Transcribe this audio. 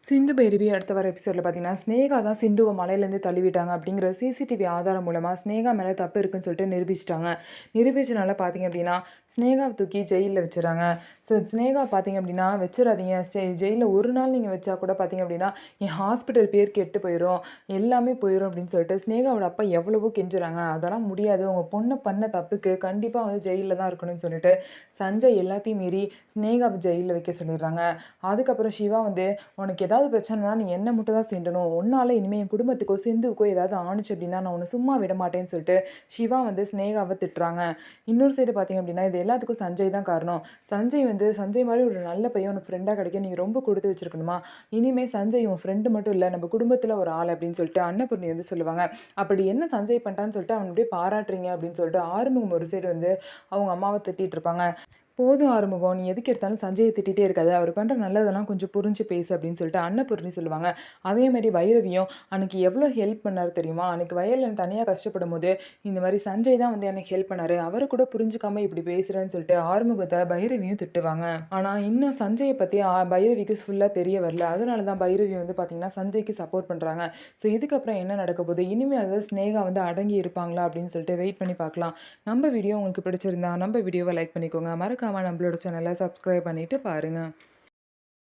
சிந்து பைரவி அடுத்த வர எபிசோடில் பார்த்தீங்கன்னா, ஸ்னேகா தான் சிந்துவை மலையிலேருந்து தள்ளிவிட்டாங்க அப்படிங்கிற சிசிடிவி ஆதாரம் மூலமாக ஸ்னேகா மேலே தப்பு இருக்குன்னு சொல்லிட்டு நிரூபிச்சிட்டாங்க. நிரூபிச்சனால பார்த்தீங்க அப்படின்னா, ஸ்னேகாவை தூக்கி ஜெயிலில் வச்சுறாங்க. ஸோ ஸ்னேகா பார்த்தீங்க அப்படின்னா, வச்சிடாதீங்க ஜெயிலில் ஒரு நாள் நீங்கள் வச்சா கூட பார்த்தீங்க அப்படின்னா, என் ஹாஸ்பிட்டல் பேர் கெட்டு போயிடும், எல்லாமே போயிடும் அப்படின்னு சொல்லிட்டு ஸ்னேகாவோட அப்பா எவ்வளவோ கெஞ்சுறாங்க. அதெல்லாம் முடியாது, உங்கள் பொண்ணு பண்ண தப்புக்கு கண்டிப்பாக வந்து ஜெயிலில் தான் இருக்கணும்னு சொல்லிட்டு சஞ்சய் எல்லாத்தையும் மீறி ஸ்னேகாவை ஜெயிலில் வைக்க சொல்லிடுறாங்க. அதுக்கப்புறம் சிவா வந்து, உனக்கு ஏதாவது பிரச்சனைனா நீ என்ன மட்டும் தான் சீண்டணும், உன்னால இனிமேல் என் குடும்பத்துக்கோ சிந்துவுக்கோ ஏதாவது ஆணுச்சு அப்படின்னா நான் உன்னை சும்மா விட மாட்டேன்னு சொல்லிட்டு சிவா வந்து ஸ்னேகாவை திட்டுறாங்க. இன்னொரு சைடு பார்த்தீங்க அப்படின்னா, இது எல்லாத்துக்கும் சஞ்சய் தான் காரணம். சஞ்சய் மாதிரி ஒரு நல்ல பையன் உனக்கு ஃப்ரெண்டாக கிடைக்க நீங்கள் ரொம்ப கொடுத்து வச்சிருக்கணுமா, இனிமேல் சஞ்சய் உன் ஃப்ரெண்டு மட்டும் இல்லை நம்ம குடும்பத்தில் ஒரு ஆள் அப்படின்னு சொல்லிட்டு அன்னபூர்ணி வந்து சொல்லுவாங்க. அப்படி என்ன சஞ்சய் பண்ணிட்டான்னு சொல்லிட்டு அவன் அப்படியே பாராட்டுறீங்க அப்படின்னு சொல்லிட்டு ஆறுமுகம் ஒரு சைடு வந்து அவங்க அம்மாவை திட்டிட்டு இருப்பாங்க. போதும் ஆறுமுகம், நீ எதுக்கு எடுத்தாலும் சஞ்சயை திட்டிகிட்டே இருக்காது, அவர் பண்ணுற நல்லதெல்லாம் கொஞ்சம் புரிஞ்சு பேசு அப்படின்னு சொல்லிட்டு அன்னபூர்ணி சொல்லுவாங்க. அதேமாதிரி வைரவியும் அன்னைக்கு எவ்வளோ ஹெல்ப் பண்ணார் தெரியுமா, அன்னைக்கு வயலில் தனியாக கஷ்டப்படும் போது இந்த மாதிரி சஞ்சய் தான் வந்து எனக்கு ஹெல்ப் பண்ணார், அவரை கூட புரிஞ்சுக்காம இப்படி பேசுகிறேன்னு சொல்லிட்டு ஆறுமுகத்தை பைரவியும் திட்டுவாங்க. ஆனால் இன்னும் சஞ்சயை பற்றி பைரவிக்கு ஃபுல்லாக தெரிய வரல. அதனால தான் பைரவி வந்து பார்த்திங்கன்னா சஞ்சய்க்கு சப்போர்ட் பண்ணுறாங்க. ஸோ இதுக்கப்புறம் என்ன நடக்க போகுது, இனிமேல் அதாவது ஸ்னேகா வந்து அடங்கி இருப்பாங்களா அப்படின்னு சொல்லிட்டு வெயிட் பண்ணி பார்க்கலாம். நம்ம வீடியோ உங்களுக்கு பிடிச்சிருந்தா நம்ம வீடியோவை லைக் பண்ணிக்கோங்க, மறக்காம நம்மளோட சேனலை சப்ஸ்கிரைப் பண்ணிட்டு பாருங்கள்.